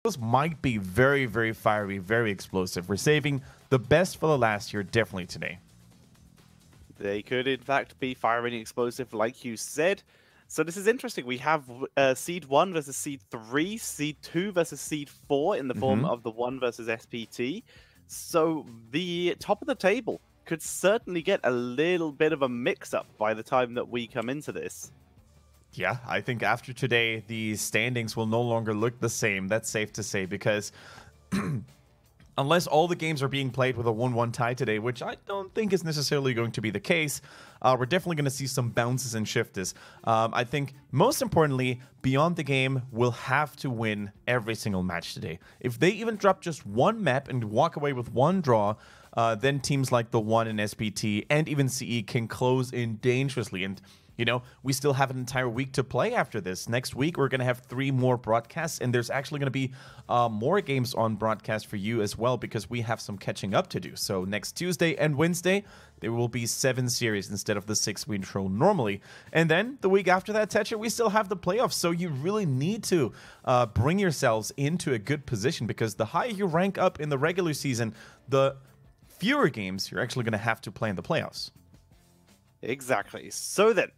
those might be very, very fiery, very explosive. We're saving the best for the last here, definitely today. They could, in fact, be firing explosive, like you said. So this is interesting. We have Seed 1 versus Seed 3, Seed 2 versus Seed 4 in the form of the 1 versus SPT. So the top of the table could certainly get a little bit of a mix-up by the time that we come into this. Yeah, I think after today, the standings will no longer look the same. That's safe to say, because unless all the games are being played with a 1-1 tie today, which I don't think is necessarily going to be the case, we're definitely going to see some bounces and shifters. I think, most importantly, Beyond the Game will have to win every single match today. If they even drop just one map and walk away with one draw, then teams like the 1 in SPT and even CE can close in dangerously. And you know, we still have an entire week to play after this. Next week, we're going to have 3 more broadcasts, and there's actually going to be more games on broadcast for you as well, because we have some catching up to do. So next Tuesday and Wednesday, there will be 7 series instead of the 6 we intro normally. And then the week after that, Tetcher, we still have the playoffs. So you really need to bring yourselves into a good position, because the higher you rank up in the regular season, the fewer games you're actually going to have to play in the playoffs. Exactly. So then,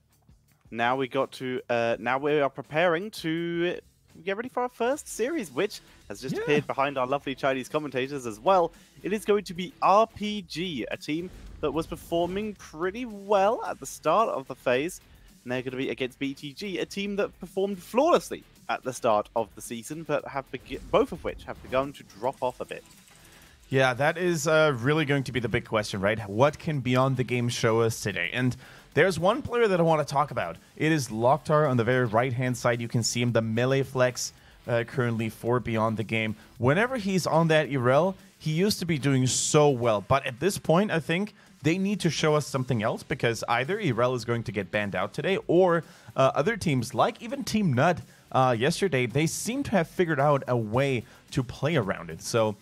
now we are preparing to get ready for our first series, which has just appeared behind our lovely Chinese commentators as well. It is going to be RPG, a team that was performing pretty well at the start of the phase. And they're going to be against BTG, a team that performed flawlessly at the start of the season, but both of which have begun to drop off a bit. Yeah, that is really going to be the big question, right? What can Beyond the Game show us today? And there's one player that I want to talk about. It is Loktar on the very right-hand side. You can see him, the melee flex currently for Beyond the Game. Whenever he's on that Irel, he used to be doing so well. But at this point, I think they need to show us something else, because either Irel is going to get banned out today, or other teams, like even Team Nut yesterday, they seem to have figured out a way to play around it. So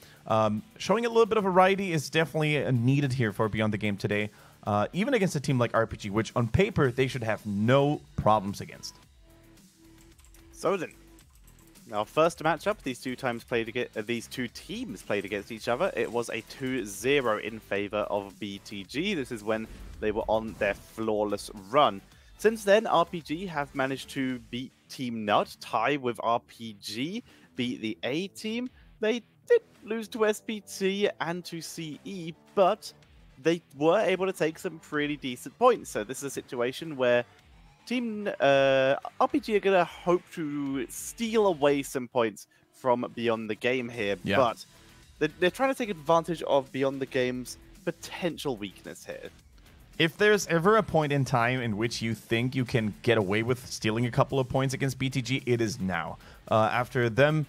showing a little bit of variety is definitely needed here for Beyond the Game today. Even against a team like RPG, which on paper they should have no problems against. So then, our first matchup, these two teams played against each other. It was a 2-0 in favor of BTG. This is when they were on their flawless run. Since then, RPG have managed to beat Team Nut, tie with RPG, beat the A team. They did lose to SPT and to CE, but they were able to take some pretty decent points. So this is a situation where Team RPG are going to hope to steal away some points from Beyond the Game here. Yeah. But they're trying to take advantage of Beyond the Game's potential weakness here. If there's ever a point in time in which you think you can get away with stealing a couple of points against BTG, it is now. After them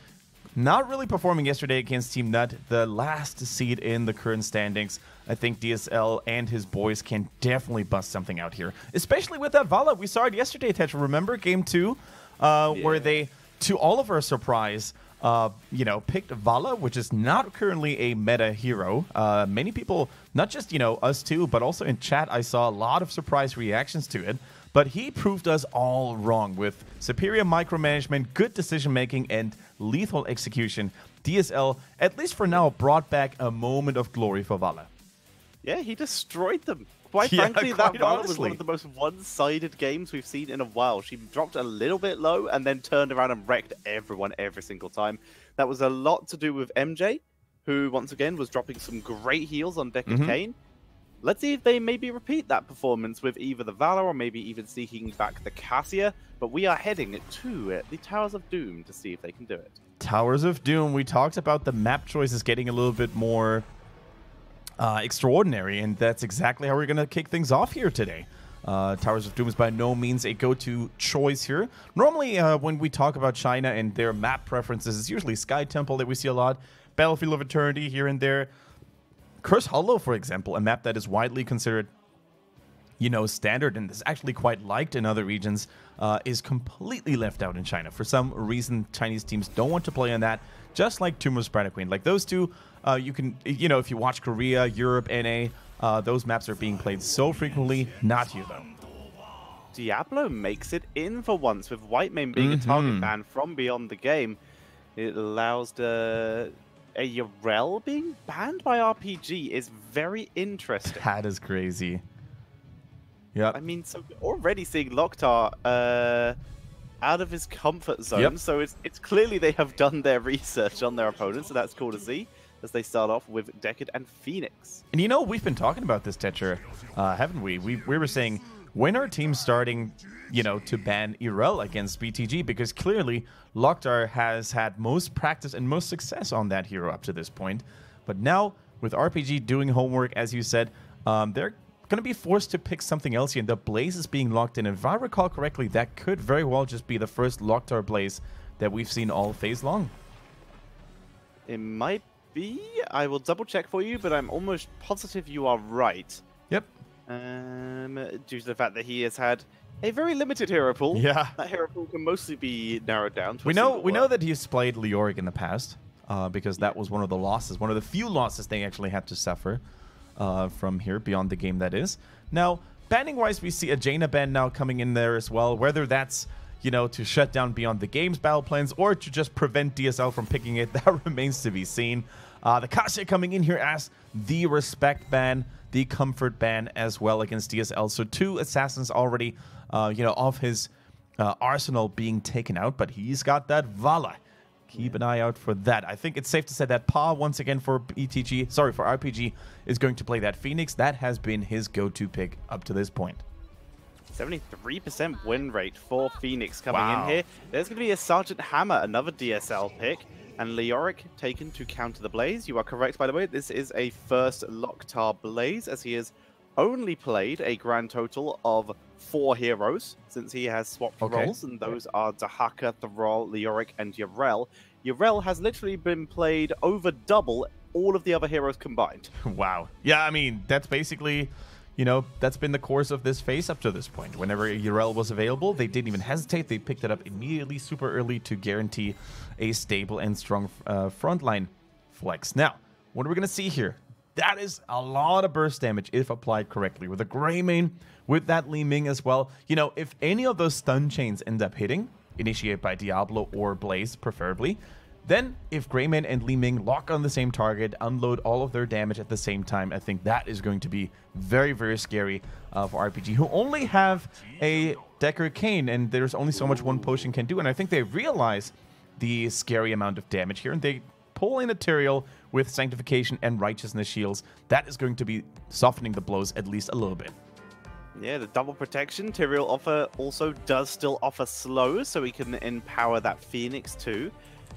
not really performing yesterday against Team Nut, the last seed in the current standings, I think DSL and his boys can definitely bust something out here. Especially with that Vala. We saw it yesterday, Tetra. Remember Game 2? Where they, to all of our surprise, picked Vala, which is not currently a meta hero. Many people, not just, us too, but also in chat, I saw a lot of surprise reactions to it. But he proved us all wrong with superior micromanagement, good decision-making, and lethal execution. DSL, at least for now, brought back a moment of glory for Vala. Yeah, he destroyed them. Quite frankly, that Vala was one of the most one-sided games we've seen in a while. She dropped a little bit low and then turned around and wrecked everyone every single time. That was a lot to do with MJ, who, once again, was dropping some great heals on Deck of Cain. Let's see if they maybe repeat that performance with either the Valor or maybe even seeking back the Cassia. But we are heading to the Towers of Doom to see if they can do it. Towers of Doom. We talked about the map choices getting a little bit more extraordinary, and that's exactly how we're going to kick things off here today. Towers of Doom is by no means a go-to choice here. Normally, when we talk about China and their map preferences, it's usually Sky Temple that we see a lot, Battlefield of Eternity here and there. Curse Hollow, for example, a map that is widely considered, standard and is actually quite liked in other regions, is completely left out in China. For some reason, Chinese teams don't want to play on that, just like Tomb of Spider Queen. Like those two, you can, if you watch Korea, Europe, NA, those maps are being played so frequently. Not here, though. Diablo makes it in for once, with Whitemane being a target ban from Beyond the Game. It allows a Yorel being banned by RPG is very interesting. That is crazy. Yeah. I mean, so we're already seeing Loktar out of his comfort zone. Yep. So it's clearly they have done their research on their opponents, so that's cool to see as they start off with Decade and Phoenix. And you know, we've been talking about this, Tetcher, haven't we? We were saying, when are teams starting, you know, to ban Irel against BTG? Because clearly, Loktar has had most practice and most success on that hero up to this point. But now, with RPG doing homework, as you said, they're going to be forced to pick something else here. And the Blaze is being locked in. And if I recall correctly, that could very well just be the first Loktar Blaze that we've seen all phase long. It might be. I will double check for you, but I'm almost positive you are right. Yep. Due to the fact that he has had a very limited hero pool. Yeah. That hero pool can mostly be narrowed down to We know that he's played Leoric in the past, because that was one of the losses, one of the few losses they actually had to suffer from here, beyond the game that is. Now, banning-wise, we see a Jaina ban now coming in there as well, whether that's, you know, to shut down Beyond the Game's battle plans or to just prevent DSL from picking it, that remains to be seen. The Kasia coming in here as the respect ban, the comfort ban as well against DSL. So 2 assassins already, you know, of his arsenal being taken out, but he's got that Vala. Keep an eye out for that. I think it's safe to say that Pa, once again for BTG, sorry, for RPG, is going to play that Phoenix. That has been his go-to pick up to this point. 73% win rate for Phoenix coming Wow. in here. There's going to be a Sergeant Hammer, another DSL pick, and Leoric taken to counter the Blaze. You are correct, by the way. This is a first Loktar Blaze, as he has only played a grand total of 4 heroes since he has swapped roles, and those are Dahaka, Thrall, Leoric, and Yorel. Yorel has literally been played over double all of the other heroes combined. Wow. Yeah, I mean, that's basically, you know, that's been the course of this phase up to this point. Whenever Yorel was available, they didn't even hesitate. They picked it up immediately, super early, to guarantee a stable and strong frontline flex. Now, what are we going to see here? That is a lot of burst damage if applied correctly. With a Greymane, with that Li Ming as well. You know, if any of those stun chains end up hitting, initiated by Diablo or Blaze preferably, then if Greymane and Li Ming lock on the same target, unload all of their damage at the same time, I think that is going to be very, very scary for RPG, who only have a Decker Cane, and there's only so much one potion can do. And I think they realize the scary amount of damage here, and they pull in a Tyrael with Sanctification and Righteousness shields. That is going to be softening the blows at least a little bit. Yeah, the double protection. Tyrael also does still offer slow, so we can empower that Phoenix too.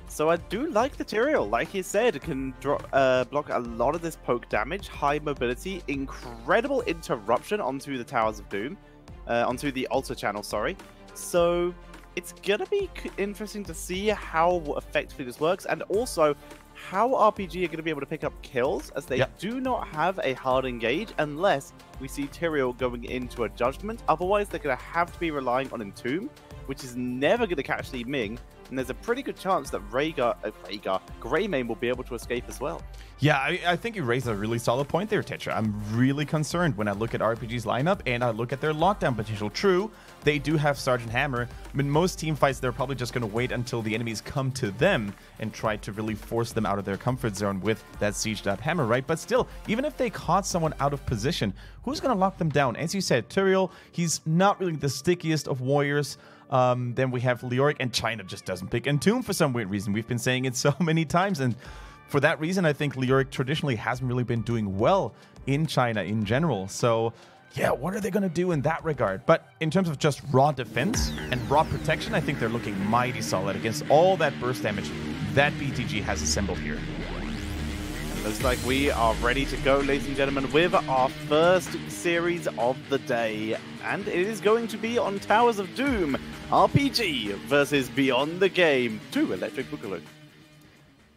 So I do like the Tyrael. Like he said, it can block a lot of this poke damage, high mobility, incredible interruption onto the Towers of Doom, onto the Altar channel, sorry. So it's gonna be interesting to see how effectively this works, and also how RPG are going to be able to pick up kills, as they do not have a hard engage unless we see Tyrael going into a Judgment. Otherwise, they're going to have to be relying on Entomb, which is never going to catch Li Ming, and there's a pretty good chance that Greymane will be able to escape as well. Yeah, I think you raised a really solid point there, Tetra. I'm really concerned when I look at RPG's lineup and I look at their lockdown potential. True, they do have Sergeant Hammer. I mean, most team fights, they're probably just going to wait until the enemies come to them and try to really force them out of their comfort zone with that sieged up hammer, right? But still, even if they caught someone out of position, who's going to lock them down? As you said, Tyrael, he's not really the stickiest of warriors. Then we have Leoric, and China just doesn't pick Entomb for some weird reason. We've been saying it so many times, and for that reason, I think Leoric traditionally hasn't really been doing well in China in general. So, yeah, what are they going to do in that regard? But in terms of just raw defense and raw protection, I think they're looking mighty solid against all that burst damage that BTG has assembled here. Looks like we are ready to go, ladies and gentlemen, with our first series of the day. And it is going to be on Towers of Doom, RPG versus Beyond the Game, 2 Electric Boogaloo.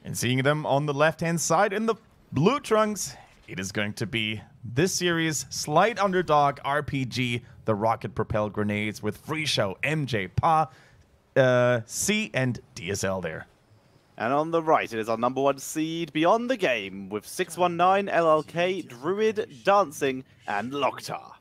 And seeing them on the left-hand side in the blue trunks, it is going to be this series' slight underdog RPG, the rocket-propelled grenades with Free Show, MJ, Pa, C, and DSL there. And on the right, it is our #1 seed, Beyond the Game, with 619, LLK, Druid, Dancing, and Loktar.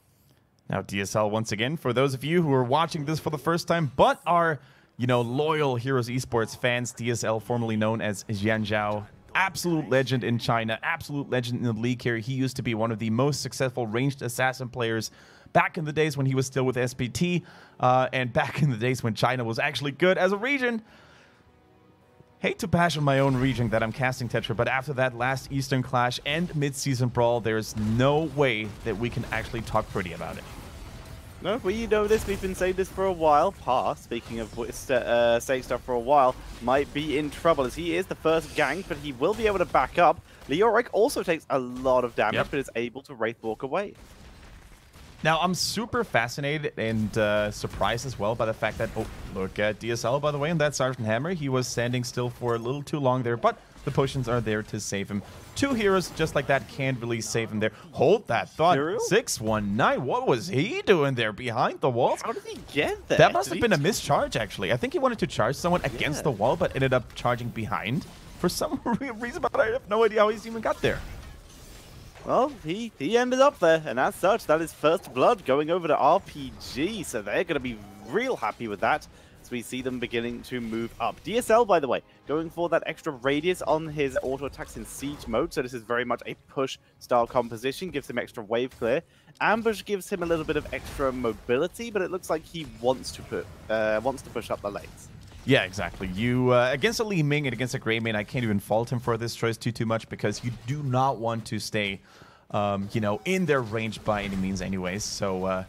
Now, DSL, once again, for those of you who are watching this for the first time, but are you know, loyal Heroes Esports fans, DSL, formerly known as Jianzhao, absolute legend in China, absolute legend in the league here. He used to be one of the most successful ranged assassin players back in the days when he was still with SPT, and back in the days when China was actually good as a region. Hate to bash on my own region that I'm casting Tetra, but after that last Eastern Clash and mid-season brawl, there's no way that we can actually talk pretty about it. No, we know this. We've been saying this for a while. Pa, speaking of saying stuff for a while, might be in trouble as he is the first gank, but he will be able to back up. Leoric also takes a lot of damage, but is able to Wraith walk away. Now, I'm super fascinated and surprised as well by the fact that, oh, look at DSL, by the way, and that Sergeant Hammer. He was standing still for a little too long there, but the potions are there to save him. Two heroes just like that can't really save him there. Hold that thought. 619, what was he doing there behind the walls? How did he get there? That must have been a mischarge, actually. I think he wanted to charge someone against the wall, but ended up charging behind for some reason, but I have no idea how he's even got there. Well, he ended up there, and as such, that is first blood going over to RPG, so they're going to be real happy with that, as we see them beginning to move up. DSL, by the way, going for that extra radius on his auto attacks in siege mode, so this is very much a push-style composition, gives him extra wave clear. Ambush gives him a little bit of extra mobility, but it looks like he wants to push up the lanes. Yeah, exactly. You against a Li Ming and against a Greymane, I can't even fault him for this choice too much because you do not want to stay, you know, in their range by any means, anyways. So,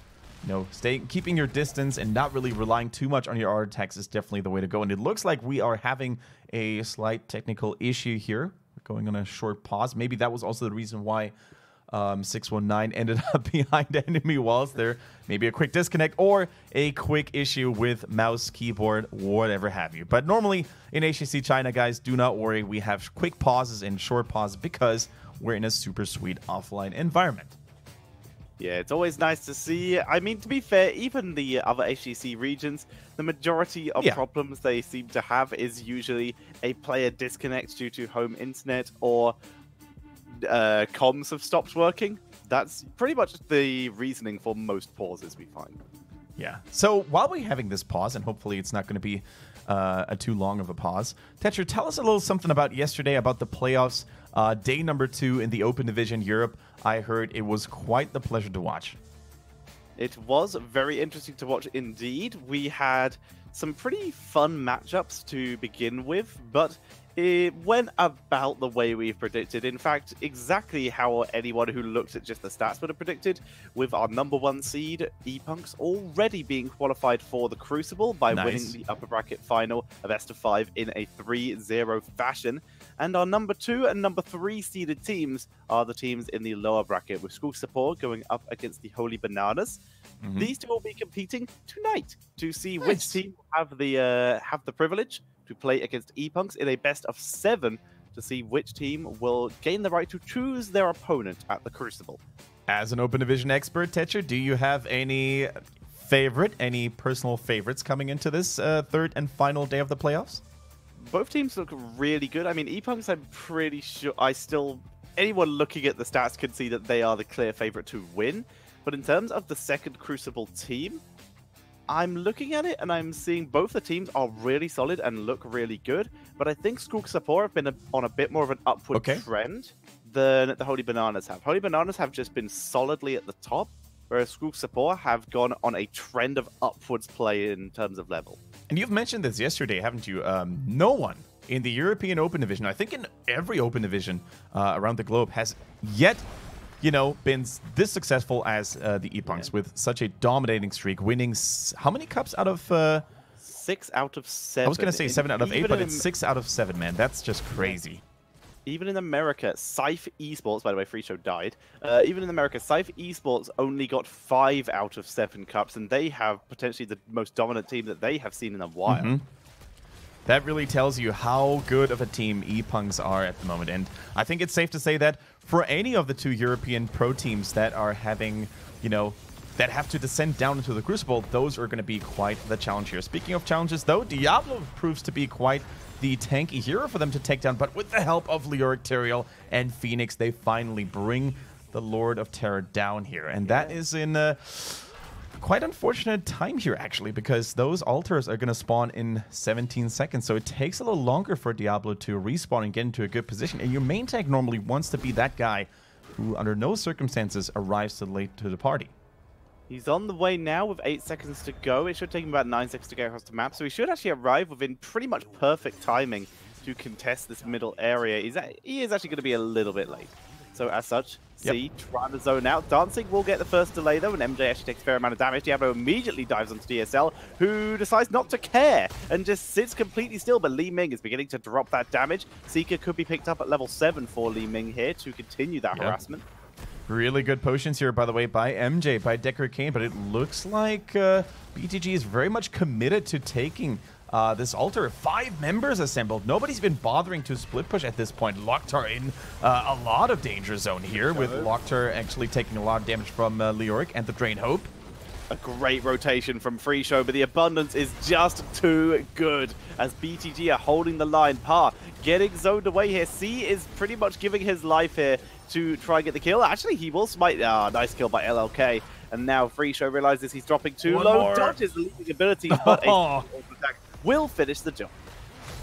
you know, keeping your distance and not really relying too much on your auto attacks is definitely the way to go. And it looks like we are having a slight technical issue here. We're going on a short pause. Maybe that was also the reason why 619 ended up behind enemy walls there. Maybe a quick disconnect or a quick issue with mouse, keyboard, whatever have you. But normally in HGC China, guys, do not worry. We have quick pauses and short pauses because we're in a super sweet offline environment. Yeah, it's always nice to see. I mean, to be fair, even the other HGC regions, the majority of problems they seem to have is usually a player disconnect due to home internet or comms have stopped working. That's pretty much the reasoning for most pauses we find. Yeah. So while we're having this pause, and hopefully it's not going to be a too long of a pause, Tetra, tell us a little something about yesterday, about the playoffs, day number 2 in the Open Division Europe. I heard it was quite the pleasure to watch. It was very interesting to watch indeed. We had some pretty fun matchups to begin with, but it went about the way we predicted. In fact, exactly how anyone who looked at just the stats would have predicted, with our #1 seed, ePunks, already being qualified for the Crucible by winning the upper bracket final of best-of-5 in a 3-0 fashion. And our #2 and #3 seeded teams are the teams in the lower bracket, with School Support going up against the Holy Bananas. These two will be competing tonight to see which team will have the privilege to play against ePunks in a best-of-7 to see which team will gain the right to choose their opponent at the Crucible. As an Open Division expert, Tetra, do you have any personal favorites coming into this third and final day of the playoffs? Both teams look really good. I mean, ePunks, I'm pretty sure anyone looking at the stats can see that they are the clear favorite to win. But in terms of the second Crucible team, I'm looking at it and I'm seeing both the teams are really solid and look really good. But I think School Support have been on a bit more of an upward trend than the Holy Bananas have. Holy Bananas have just been solidly at the top, whereas School Support have gone on a trend of upwards play in terms of level. And you've mentioned this yesterday, haven't you? No one in the European Open Division, I think in every Open Division around the globe, has yet been this successful as the ePunks with such a dominating streak, winning how many cups out of 6 out of 7? I was going to say 7 out of 8, but it's 6 out of 7, man. That's just crazy. Even in America, Scythe Esports, by the way, Free Show died. Even in America, Scythe Esports only got 5 out of 7 cups, and they have potentially the most dominant team that they have seen in a while. That really tells you how good of a team ePunks are at the moment. And I think it's safe to say that for any of the 2 European pro teams that are having, that have to descend down into the Crucible, those are going to be quite the challenge here. Speaking of challenges, though, Diablo proves to be quite the tanky hero for them to take down. But with the help of Leoric Tyrael and Phoenix, they finally bring the Lord of Terror down here. And that is in quite unfortunate time here, actually, because those altars are going to spawn in 17 seconds. So it takes a little longer for Diablo to respawn and get into a good position. And your main tank normally wants to be that guy who, under no circumstances, arrives too late to the party. He's on the way now with 8 seconds to go. It should take him about 9 seconds to get across the map. So he should actually arrive within pretty much perfect timing to contest this middle area. He is actually going to be a little bit late. So as such, C trying to zone out. Dancing will get the first delay though, and MJ actually takes a fair amount of damage. Diablo immediately dives onto DSL, who decides not to care and just sits completely still, but Li Ming is beginning to drop that damage. Seeker could be picked up at level 7 for Li Ming here to continue that harassment. Really good potions here, by the way, by MJ, by Decker Kane, but it looks like BTG is very much committed to taking this altar. 5 members assembled. Nobody's been bothering to split push at this point. Locktar in a lot of danger zone here, with Locktar actually taking a lot of damage from Leoric and the Drain Hope. A great rotation from Free Show, but the abundance is just too good as BTG are holding the line. Par getting zoned away here. C is pretty much giving his life here to try and get the kill. Actually, he will smite. Nice kill by LLK. And now Free Show realizes he's dropping too low. Dodges leaving abilities, but a attack will finish the job.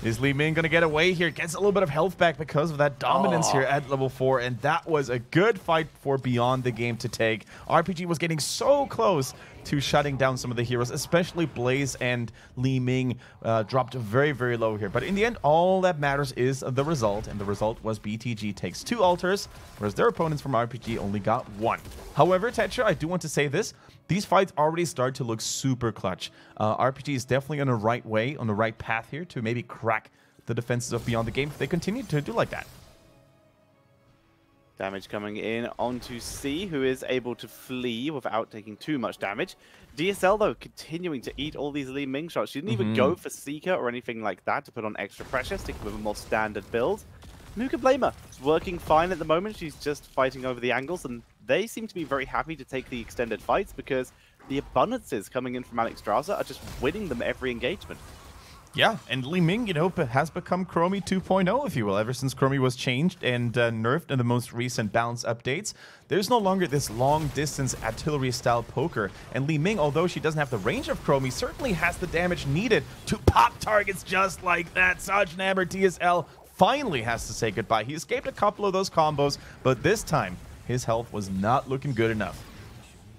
Is Li Ming going to get away here? Gets a little bit of health back because of that dominance here at level 4, and that was a good fight for Beyond the Game to take. RPG was getting so close to shutting down some of the heroes, especially Blaze and Li Ming dropped very, very low here. But in the end, all that matters is the result, and the result was BTG takes 2 altars, whereas their opponents from RPG only got 1. However, Tetra, I do want to say this. These fights already start to look super clutch. RPG is definitely on the right way, on the right path here to maybe crack the defenses of Beyond the Game if they continue to do like that. Damage coming in onto C, who is able to flee without taking too much damage. DSL, though, continuing to eat all these Li Ming shots. She didn't even go for Seeker or anything like that to put on extra pressure, sticking with a more standard build. Who can blame her? It's working fine at the moment. She's just fighting over the angles, and they seem to be very happy to take the extended fights because the abundances coming in from Alex Strauser are just winning them every engagement. Yeah, and Li Ming, you know, has become Chromie 2.0, if you will. Ever since Chromie was changed and nerfed in the most recent balance updates, there's no longer this long-distance artillery-style poker. And Li Ming, although she doesn't have the range of Chromie, certainly has the damage needed to pop targets just like that. Sergeant Hammer TSL finally has to say goodbye. He escaped a couple of those combos, but this time, his health was not looking good enough.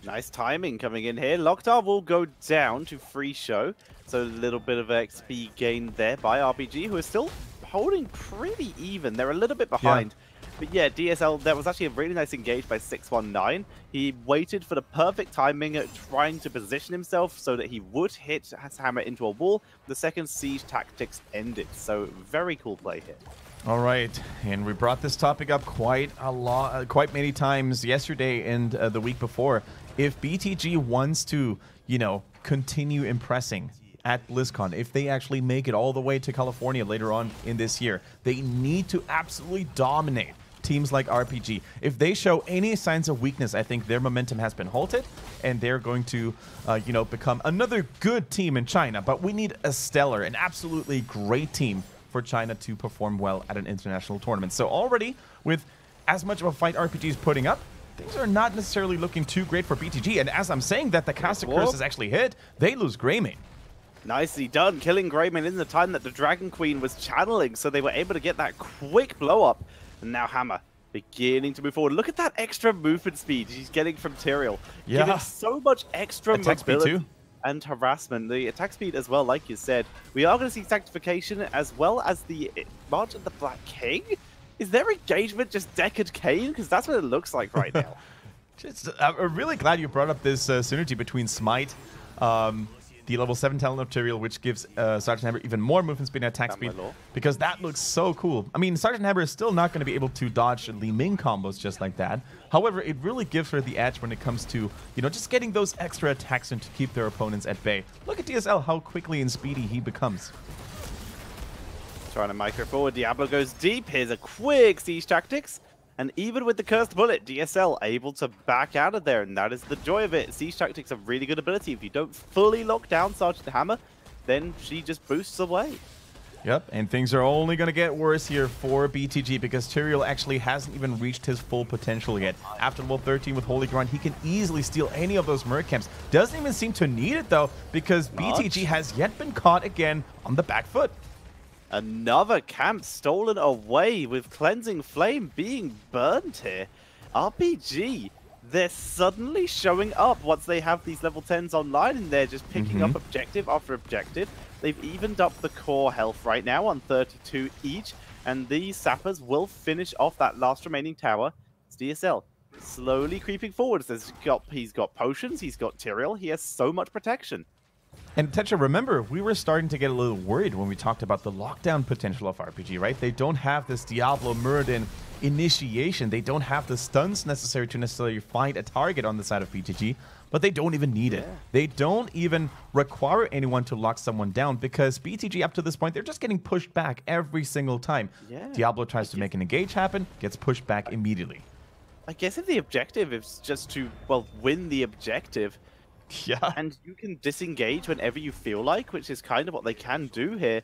Nice timing coming in here. Locktar will go down to Free Show. So a little bit of XP gained there by RPG, who is still holding pretty even. They're a little bit behind. Yeah. But yeah, DSL, that was actually a really nice engage by 619. He waited for the perfect timing, trying to position himself so that he would hit his hammer into a wall. The second siege tactics ended. So very cool play here. All right, and we brought this topic up quite many times yesterday and the week before. If BTG wants to, you know, continue impressing at BlizzCon, if they actually make it all the way to California later on in this year, they need to absolutely dominate teams like RPG. If they show any signs of weakness, I think their momentum has been halted, and they're going to, you know, become another good team in China. But we need a stellar, an absolutely great team for China to perform well at an international tournament. So already, with as much of a fight RPG is putting up, things are not necessarily looking too great for BTG. And as I'm saying that, the caster curse is actually hit, they lose Greymane. Nicely done, killing Greymane in the time that the Dragon Queen was channeling, so they were able to get that quick blow up. And now Hammer beginning to move forward. Look at that extra movement speed she's getting from Tyrael. Yeah. Giving so much extra attack mobility speed too. And harassment. The attack speed as well, like you said. We are going to see sanctification as well as the March of the Black King. Is their engagement just Deckard Kane? Because that's what it looks like right now. I'm really glad you brought up this synergy between Smite, the level 7 talent of Tyrael, which gives Sergeant Hammer even more movement speed and attack speed, because that looks so cool. I mean, Sergeant Hammer is still not going to be able to dodge Li Ming combos just like that. However, it really gives her the edge when it comes to, you know, just getting those extra attacks in to keep their opponents at bay. Look at DSL, how quickly and speedy he becomes. Trying to micro forward, Diablo goes deep. Here's a quick siege tactics. And even with the Cursed Bullet, DSL able to back out of there, and that is the joy of it. Siege Tactics are really good ability. If you don't fully lock down Sergeant Hammer, then she just boosts away. Yep, and things are only going to get worse here for BTG because Tyrael actually hasn't even reached his full potential yet. After level 13 with Holy Ground, he can easily steal any of those Merc camps. Doesn't even seem to need it though because BTG has yet been caught again on the back foot. Another camp stolen away with Cleansing Flame being burned here. RPG, they're suddenly showing up once they have these level 10s online and they're just picking up objective after objective. They've evened up the core health right now on 32 each, and these sappers will finish off that last remaining tower. It's DSL slowly creeping forward. He's got potions, he's got Tyrael, he has so much protection. And Tetra, remember, we were starting to get a little worried when we talked about the lockdown potential of RPG, right? They don't have this Diablo Muradin initiation. They don't have the stuns necessary to necessarily find a target on the side of BTG, but they don't even need it. They don't even require anyone to lock someone down because BTG up to this point, they're just getting pushed back every single time. Diablo tries to make an engage happen, gets pushed back immediately. I guess if the objective is just to, well, win the objective, and you can disengage whenever you feel like, which is kind of what they can do here,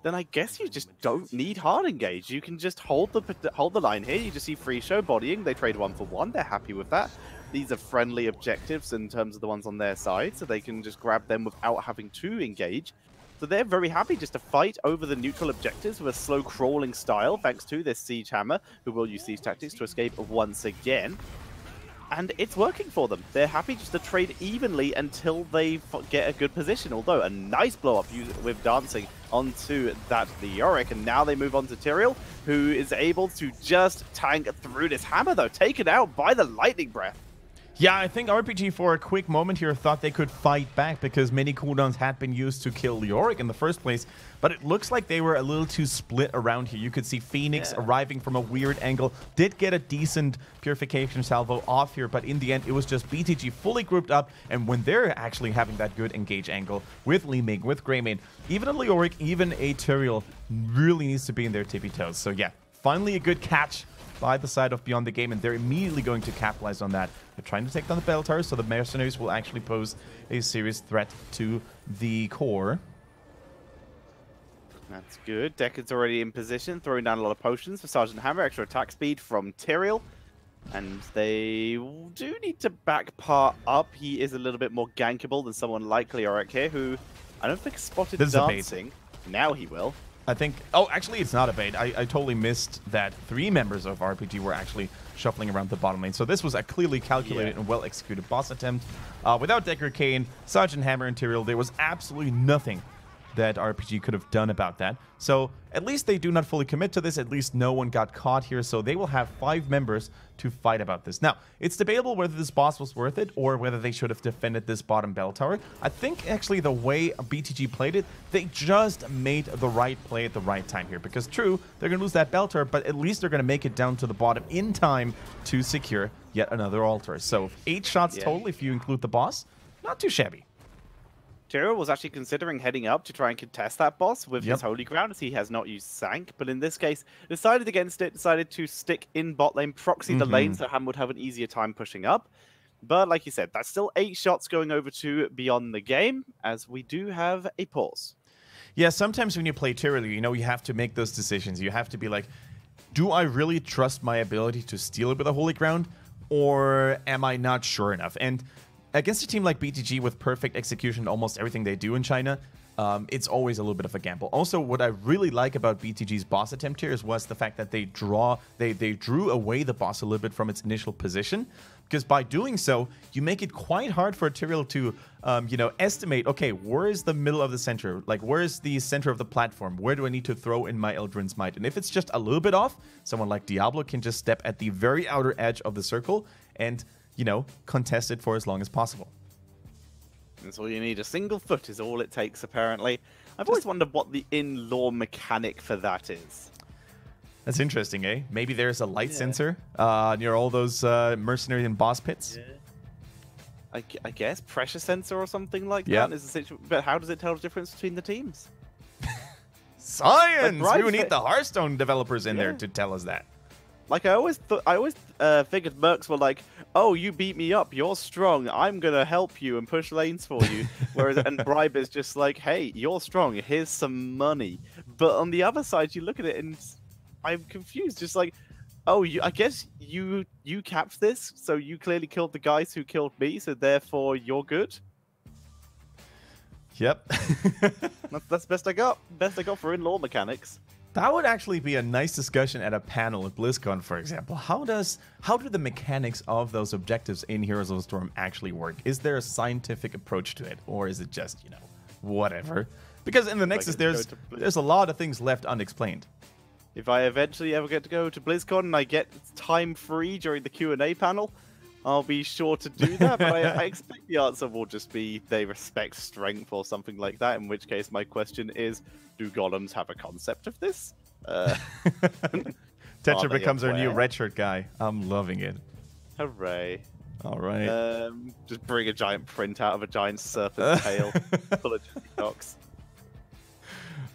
then I guess you just don't need hard engage. You can just hold the line here. You just see free show bodying. They trade 1 for 1. They're happy with that. These are friendly objectives in terms of the ones on their side, so they can just grab them without having to engage. So they're very happy just to fight over the neutral objectives with a slow crawling style, thanks to this Siege Hammer, who will use Siege Tactics to escape once again. And it's working for them. They're happy just to trade evenly until they get a good position. Although a nice blow up with dancing onto that Leoric. And now they move on to Tyrael, who is able to just tank through this hammer, though, taken out by the Lightning Breath. Yeah, I think RPG for a quick moment here thought they could fight back because many cooldowns had been used to kill Leoric in the first place, but it looks like they were a little too split around here. You could see Phoenix arriving from a weird angle, did get a decent purification salvo off here, but in the end it was just BTG fully grouped up, and when they're actually having that good engage angle with Li Ming, with Greymane, even a Leoric, even a Tyrael really needs to be in their tippy toes. So yeah, finally a good catch by the side of Beyond the Game, and they're immediately going to capitalize on that. They're trying to take down the Bell Tower, so the Mercenaries will actually pose a serious threat to the core. That's good. Deckard's already in position, throwing down a lot of potions for Sergeant Hammer. Extra attack speed from Tyrael. And they do need to back part up. He is a little bit more gankable than someone like Leoric here, who I don't think spotted dancing. Now he will. I think... Oh, actually, it's not a bait. I totally missed that 3 members of RPG were actually shuffling around the bottom lane. So this was a clearly calculated and well-executed boss attempt. Without Deckard Cain, Sergeant Hammer, and Tyrael, there was absolutely nothing that RPG could have done about that. So at least they do not fully commit to this. At least no one got caught here. So they will have 5 members to fight about this. Now, it's debatable whether this boss was worth it or whether they should have defended this bottom bell tower. I think actually the way BTG played it, they just made the right play at the right time here. Because true, they're going to lose that bell tower, but at least they're going to make it down to the bottom in time to secure yet another altar. So 8 shots total if you include the boss. Not too shabby. Tyrael was actually considering heading up to try and contest that boss with his Holy Ground, as he has not used Sank, but in this case decided against it, decided to stick in bot lane, proxy the lane, so Ham would have an easier time pushing up. But like you said, that's still 8 shots going over to Beyond the Game, as we do have a pause. Yeah, sometimes when you play Tyrael, you know, you have to make those decisions. You have to be like, do I really trust my ability to steal it with a Holy Ground, or am I not sure enough? And against a team like BTG with perfect execution in almost everything they do in China, it's always a little bit of a gamble. Also, what I really like about BTG's boss attempt here was the fact that they drew away the boss a little bit from its initial position, because by doing so, you make it quite hard for Tyrael to, you know, estimate, okay, where is the middle of the center? Like, where is the center of the platform? Where do I need to throw in my Eldrin's Might? And if it's just a little bit off, someone like Diablo can just step at the very outer edge of the circle and, you know, contest it for as long as possible. That's all you need. A single foot is all it takes, apparently. I've always wondered what the in-law mechanic for that is. That's interesting, eh? Maybe there's a light sensor near all those mercenary and boss pits. I guess pressure sensor or something like that is the situation. But how does it tell the difference between the teams? Science! Like, we need the Hearthstone developers in there to tell us that. Like I always figured Mercs were like, oh, you beat me up, you're strong, I'm gonna help you and push lanes for you. Whereas and Bribe is just like, hey, you're strong, here's some money. But on the other side, you look at it and I'm confused. Just like, oh, I guess you capped this, so you clearly killed the guys who killed me, so therefore you're good. Yep. That's best I got. Best I got for in-law mechanics. That would actually be a nice discussion at a panel at BlizzCon, for example. How do the mechanics of those objectives in Heroes of the Storm actually work? Is there a scientific approach to it, or is it just, you know, whatever? Because in the Nexus, there's a lot of things left unexplained. If I eventually ever get to go to BlizzCon and I get time free during the Q&A panel, I'll be sure to do that. But I expect the answer will just be they respect strength or something like that. In which case, my question is, do golems have a concept of this? Tetra becomes our new red shirt guy. I'm loving it. Hooray. All right. Just bring a giant print out of a giant serpent's tail full of jokes.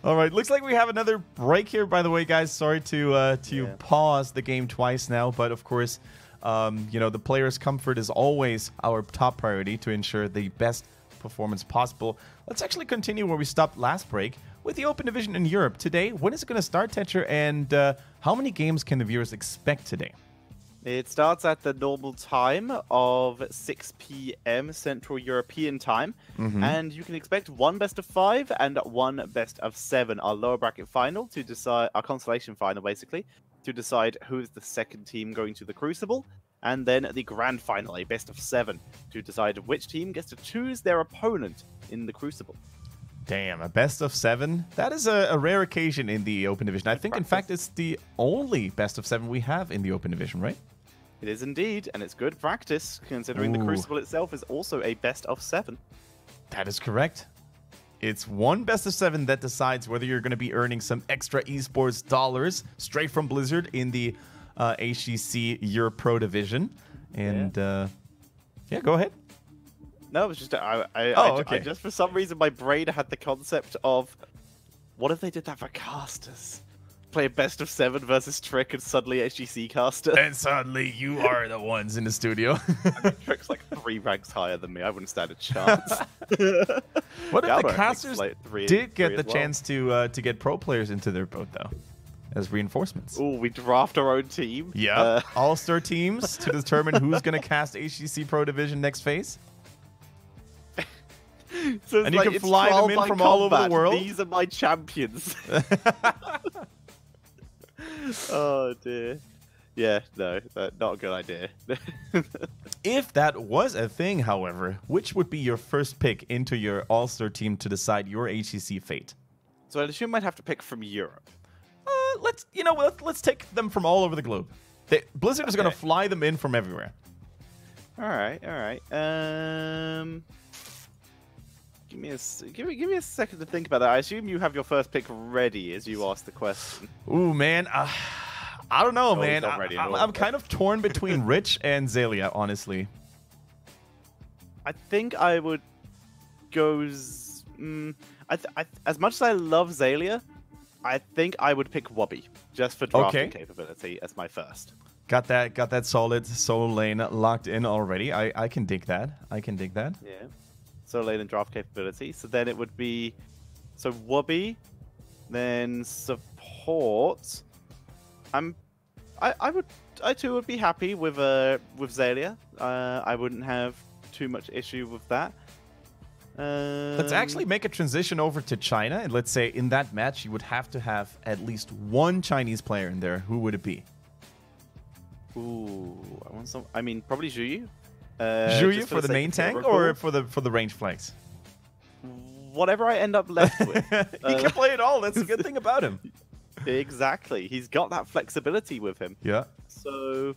All right, looks like we have another break here, by the way, guys. Sorry to pause the game twice now, but of course, you know, the player's comfort is always our top priority to ensure the best performance possible. Let's actually continue where we stopped last break with the Open Division in Europe. Today, when is it going to start, Tetra, and how many games can the viewers expect today? It starts at the normal time of 6 p.m. Central European time, and you can expect one best of 5 and one best of 7. Our lower bracket final to decide, our consolation final basically, to decide who's the second team going to the Crucible, and then the grand final, a best of 7, to decide which team gets to choose their opponent in the Crucible. Damn, a best of 7? That is a rare occasion in the Open Division. I think, in fact, it's the only best of 7 we have in the Open Division, right? It is indeed, and it's good practice, considering the Crucible itself is also a best of 7. That is correct. It's one best of 7 that decides whether you're going to be earning some extra esports dollars straight from Blizzard in the HGC Europe Pro Division. And, yeah, go ahead. No, it was just, okay. I just, for some reason, my brain had the concept of, what if they did that for casters? Play a best of 7 versus Trick and suddenly HGC caster. And suddenly you are the ones in the studio. Trick's like 3 ranks higher than me. I wouldn't stand a chance. What if the casters did get the chance to get pro players into their boat, though, as reinforcements? Oh, we draft our own team. Yeah, all-star teams to determine who's going to cast HGC Pro Division next phase. So and you can fly them in from all over the world. These are my champions. Oh dear. Yeah, no, not a good idea. If that was a thing, however, which would be your first pick into your all-star team to decide your HGC fate? So I'd assume I'd have to pick from Europe. Let's take them from all over the globe. Blizzard is going to fly them in from everywhere. All right. Give me a second to think about that. I assume you have your first pick ready as you ask the question. Ooh, man. I don't know, man. I'm kind of torn between Rich and Xaylia, honestly. I think I would go... as much as I love Xaylia, I think I would pick Wubby, just for drafting capability as my first. Got that solid soul lane locked in already. I can dig that. Yeah. So lane and draft capability. So then it would be Wubby, then support. I too would be happy with Xaylia. I wouldn't have too much issue with that. Let's actually make a transition over to China, and let's say in that match you would have to have at least one Chinese player in there. Who would it be? Ooh, probably Zhuyu. Zhuyu for the main tank or for the range flanks? Whatever I end up left with. He can play it all. That's a good thing about him. Exactly. He's got that flexibility with him. Yeah. So,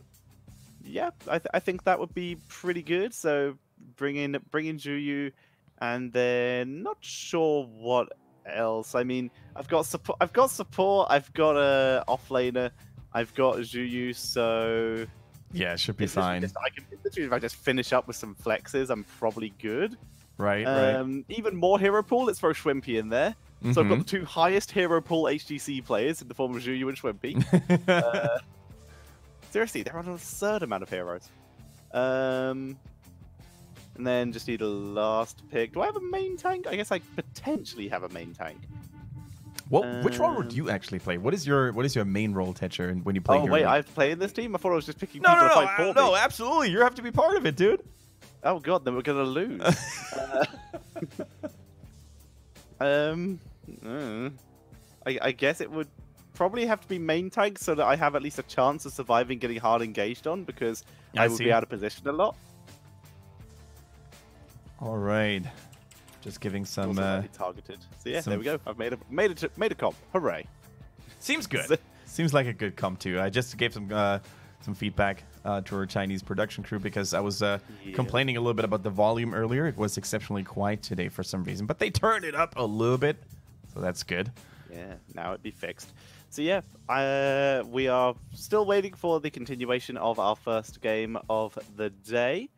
yeah, I think that would be pretty good. So bring in Zhuyu, and then not sure what else. I mean, I've got support. I've got a offlaner. I've got Zhuyu. So yeah, it should be fine. If I just finish up with some flexes, I'm probably good. Right. Even more hero pool. Let's throw Schwimpy in there. So I've got the 2 highest hero pool HGC players in the form of Zhuyu and Schwimpy. Seriously, they're on an absurd amount of heroes. And then just need a last pick. Do I have a main tank? I guess I potentially have a main tank. Which role would you actually play? What is your main role, Tetcher, when you play? Oh wait, I have to play in this team. I thought I was just picking no, people no, to fight for me. No, absolutely. You have to be part of it, dude. Oh god, then we're gonna lose. I guess it would probably have to be main tank so that I have at least a chance of surviving getting hard engaged on, because I would be out of position a lot. All right, just giving some targeted. So yeah, there we go. I've made a comp. Hooray! Seems good. Seems like a good comp too. I just gave some feedback to our Chinese production crew because I was complaining a little bit about the volume earlier. It was exceptionally quiet today for some reason, but they turned it up a little bit, so that's good. Yeah, now it'd be fixed. So yeah, we are still waiting for the continuation of our first game of the day.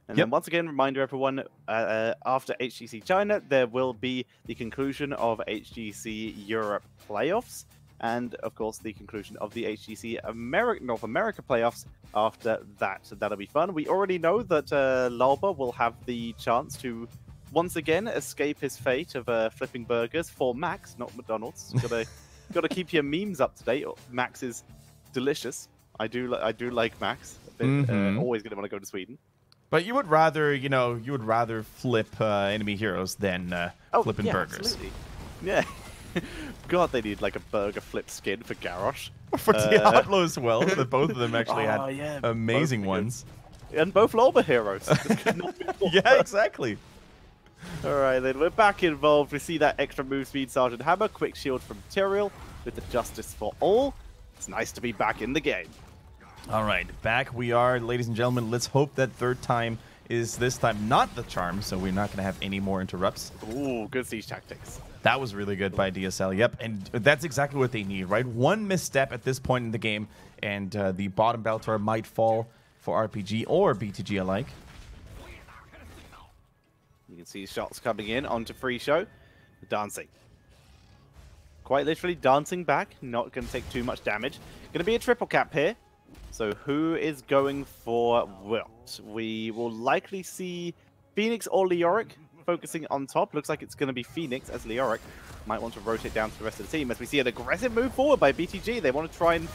And then once again, reminder everyone, after HGC China, there will be the conclusion of HGC Europe playoffs. And, of course, the conclusion of the HGC North America playoffs after that. So that'll be fun. We already know that Lalba will have the chance to, once again, escape his fate of flipping burgers for Max, not McDonald's. Got to keep your memes up to date. Max is delicious. I do like Max. Always gonna want to go to Sweden. But you would rather flip enemy heroes than flipping burgers. Absolutely. Yeah. God, they need like a burger flip skin for Garrosh. For Diablo as well. Both of them actually had amazing ones. And both Lalba heroes. Yeah, exactly. Alright then, we're back involved. We see that extra move speed, Sergeant Hammer, quick shield from Tyrael with the Justice for All. It's nice to be back in the game. Alright, back we are, ladies and gentlemen. Let's hope that third time is this time not the charm, so we're not going to have any more interrupts. Ooh, good siege tactics. That was really good by DSL, yep, and that's exactly what they need, right? One misstep at this point in the game, and the bottom Baltor might fall for RPG or BTG alike. You can see shots coming in onto Free Show. Dancing. Quite literally dancing back, not going to take too much damage. Going to be a triple cap here. So who is going for what? We will likely see Phoenix or Leoric focusing on top. Looks like it's going to be Phoenix, as Leoric might want to rotate down to the rest of the team. As we see an aggressive move forward by BTG. They want to try and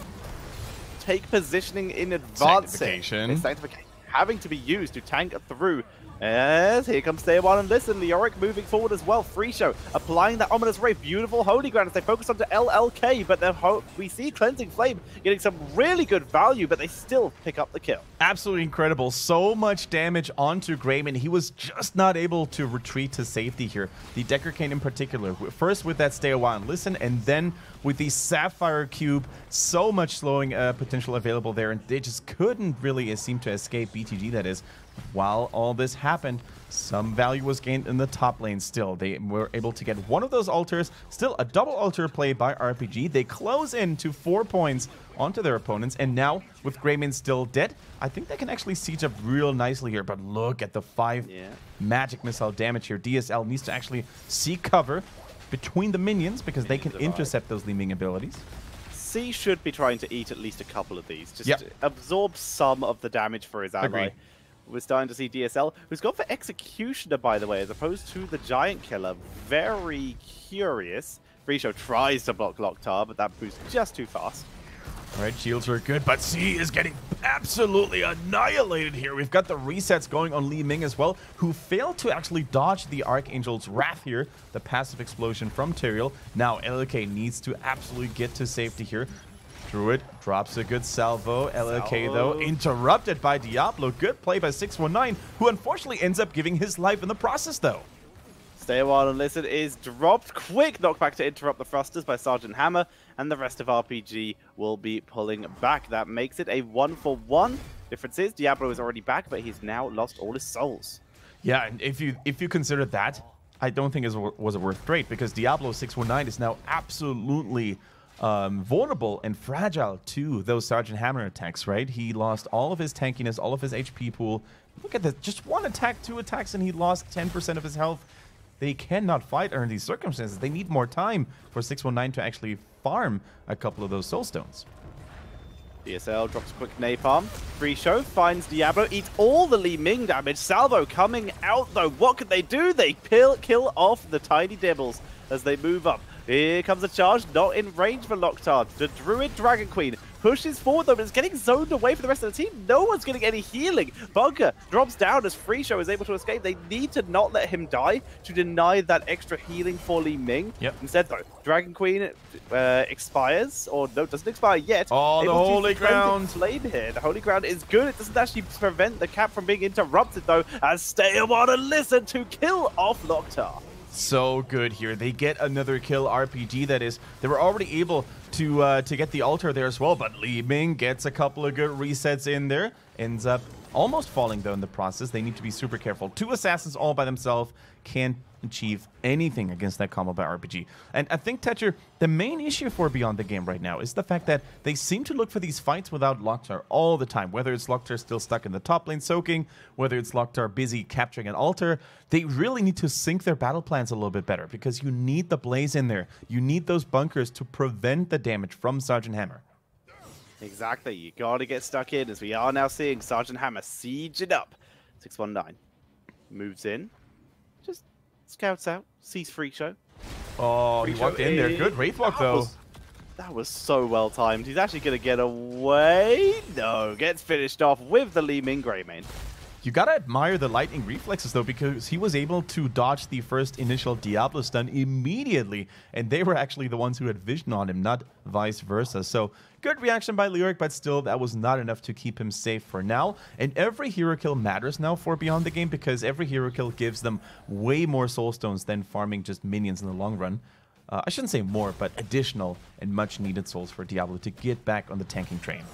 take positioning in advance. Sanctification having to be used to tank through. As here comes Stay a While and Listen. Leoric moving forward as well. Free Show applying that ominous ray. Beautiful Holy Ground as they focus onto LLK, but we see Cleansing Flame getting some really good value, but they still pick up the kill. Absolutely incredible. So much damage onto Grayman. He was just not able to retreat to safety here. The Decker Cane in particular. First with that Stay a While and Listen, and then with the Sapphire Cube. So much slowing potential available there, and they just couldn't really seem to escape. BTG, that is. While all this happened, some value was gained in the top lane still. They were able to get one of those altars, still a double altar play by RPG. They close in to 4 points onto their opponents, and now with Grayman still dead, I think they can actually siege up real nicely here. But look at the 5 magic missile damage here. DSL needs to actually seek cover between the minions because they can intercept those leaming abilities. C should be trying to eat at least a couple of these. Just absorb some of the damage for his ally. Agreed. We're starting to see DSL, who's gone for Executioner, by the way, as opposed to the Giant Killer. Very curious. Free Show tries to block Loktar, but that boost just too fast. All right, shields are good, but C is getting absolutely annihilated here. We've got the resets going on Li Ming as well, who failed to actually dodge the Archangel's Wrath here, the passive explosion from Tyrael. Now LLK needs to absolutely get to safety here. Druid drops a good salvo. LLK, though, interrupted by Diablo. Good play by 619, who unfortunately ends up giving his life in the process, though. Stay a While and Listen is dropped. Quick knockback to interrupt the thrusters by Sergeant Hammer, and the rest of RPG will be pulling back. That makes it a 1-for-1. Difference is Diablo is already back, but he's now lost all his souls. Yeah, and if you consider that, I don't think it was a worth trade, because Diablo 619 is now absolutely vulnerable and fragile to those Sergeant Hammer attacks, right? He lost all of his tankiness, all of his HP pool. Look at that, just 1 attack, 2 attacks, and he lost 10% of his health. They cannot fight under these circumstances. They need more time for 619 to actually farm a couple of those soul stones. DSL drops a quick napalm. Free show finds Diablo, eats all the Li Ming damage. Salvo coming out though. What can they do? They kill off the tiny Dibbles as they move up. Here comes a charge, not in range for Locktar. The Druid Dragon Queen pushes forward though, but it's getting zoned away for the rest of the team. No one's getting any healing. Bunker drops down as Free Show is able to escape. They need to not let him die to deny that extra healing for Li Ming. Instead though, Dragon Queen expires, or no, doesn't expire yet. Oh, the Holy Ground. Flame here. The Holy Ground is good. It doesn't actually prevent the cap from being interrupted though, as stay on and listen to kill off Locktar. So good here. They get another kill RPG. That is, they were already able to get the altar there as well, but Li Ming gets a couple of good resets in there. Ends up almost falling though in the process. They need to be super careful. 2 assassins all by themselves can't achieve anything against that combo by RPG. And I think, Tetcher, the main issue for Beyond the Game right now is the fact that they seem to look for these fights without Locktar all the time. Whether it's Locktar still stuck in the top lane soaking, whether it's Locktar busy capturing an altar, they really need to sync their battle plans a little bit better, because you need the Blaze in there. You need those bunkers to prevent the damage from Sergeant Hammer. Exactly. You gotta get stuck in, as we are now seeing Sergeant Hammer siege it up. 619 moves in, just scouts out, sees Free Show. Oh, he walked in there. Good Wraithwalk though. That was so well timed. He's actually gonna get away. No, gets finished off with the Li Ming Greymane. You gotta admire the lightning reflexes though, because he was able to dodge the first initial Diablo stun immediately, and they were actually the ones who had vision on him, not vice versa. So good reaction by Lyric, but still that was not enough to keep him safe for now. And every hero kill matters now for Beyond the Game, because every hero kill gives them way more soul stones than farming just minions in the long run. I shouldn't say more, but additional and much needed souls for Diablo to get back on the tanking train.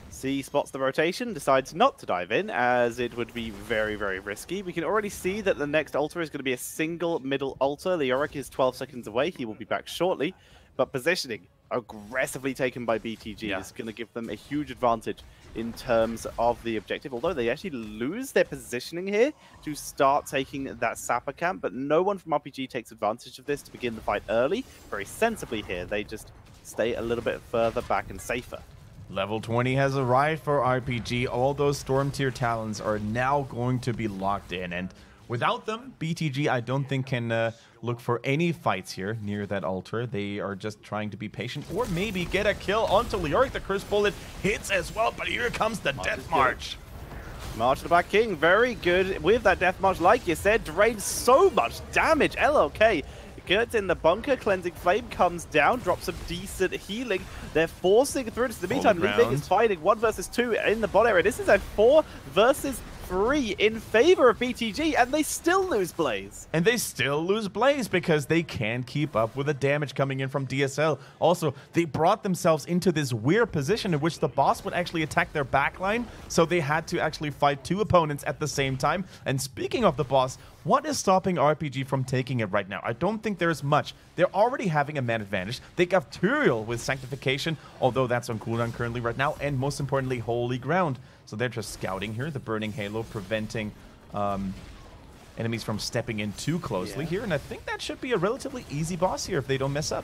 C spots the rotation, decides not to dive in, as it would be very, very risky. We can already see that the next altar is going to be a single middle altar. Leoric is 12 seconds away. He will be back shortly. But positioning, aggressively taken by BTG, is going to give them a huge advantage in terms of the objective. Although they actually lose their positioning here to start taking that Sapper camp. But no one from RPG takes advantage of this to begin the fight early. Very sensibly here, they just stay a little bit further back and safer. Level 20 has arrived for RPG. All those Storm Tier Talons are now going to be locked in. And without them, BTG, I don't think, can look for any fights here near that altar. They are just trying to be patient, or maybe get a kill onto Leoric. The Curse Bullet hits as well, but here comes the Death March. March of the Black King, very good with that Death March. Like you said, drains so much damage. LLK gets in the bunker, Cleansing Flame comes down, drops some decent healing. They're forcing through. In the meantime, Li Ming is fighting 1 versus 2 in the bot area. This is a 4 versus 3 in favor of BTG, and they still lose Blaze. And they still lose Blaze because they can't keep up with the damage coming in from DSL. Also, they brought themselves into this weird position in which the boss would actually attack their backline, so they had to actually fight 2 opponents at the same time. And speaking of the boss, what is stopping RPG from taking it right now? I don't think there's much. They're already having a man advantage. They got Turiel with Sanctification, although that's on cooldown currently right now, and most importantly, Holy Ground. So they're just scouting here. The Burning Halo preventing enemies from stepping in too closely here, and I think that should be a relatively easy boss here if they don't mess up.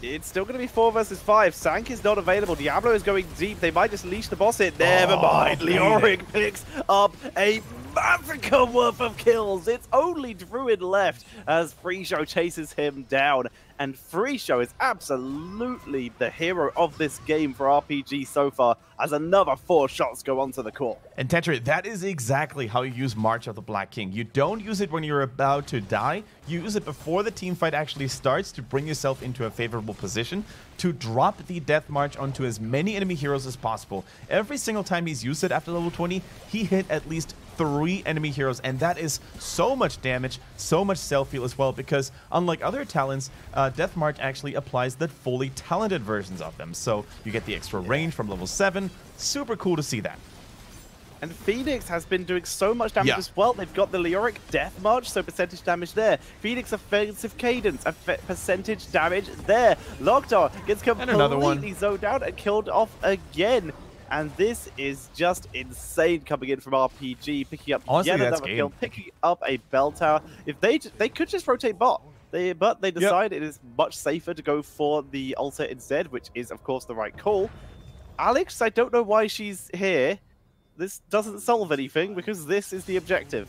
It's still going to be 4 versus 5. Sank is not available. Diablo is going deep. They might just leash the boss in. Never mind. Leoric picks up a massacre worth of kills. It's only Druid left as Free Show chases him down. And Free Show is absolutely the hero of this game for RPG so far, as another 4 shots go onto the core. And Tetra, that is exactly how you use March of the Black King. You don't use it when you're about to die. You use it before the team fight actually starts to bring yourself into a favorable position to drop the Death March onto as many enemy heroes as possible. Every single time he's used it after level 20, he hit at least 3 enemy heroes, and that is so much damage, so much self-heal as well, because unlike other talents, Death March actually applies the fully talented versions of them. So you get the extra range from level 7. Super cool to see that. And Phoenix has been doing so much damage as well. They've got the Leoric Death March, so percentage damage there. Phoenix Offensive Cadence, percentage damage there. Lockdown gets completely zoned out and killed off again. And this is just insane coming in from RPG, picking up yet another kill, picking up a bell tower. If they could just rotate bot, but they decide it is much safer to go for the altar instead, which is of course the right call. Alex, I don't know why she's here. This doesn't solve anything because this is the objective.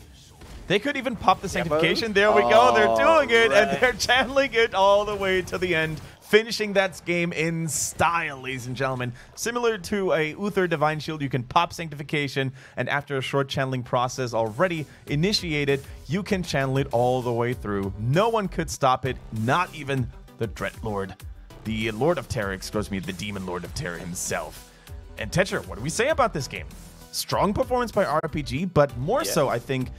They could even pop the sanctification. There we go. They're doing it, and they're channeling it all the way to the end, finishing that game in style, ladies and gentlemen. Similar to a Uther Divine Shield, you can pop sanctification, and after a short channeling process already initiated, you can channel it all the way through. No one could stop it, not even the Dread Lord. The Lord of Terror, excuse me, the Demon Lord of Terror himself. And Tetra, what do we say about this game? Strong performance by RPG, but more so, I think,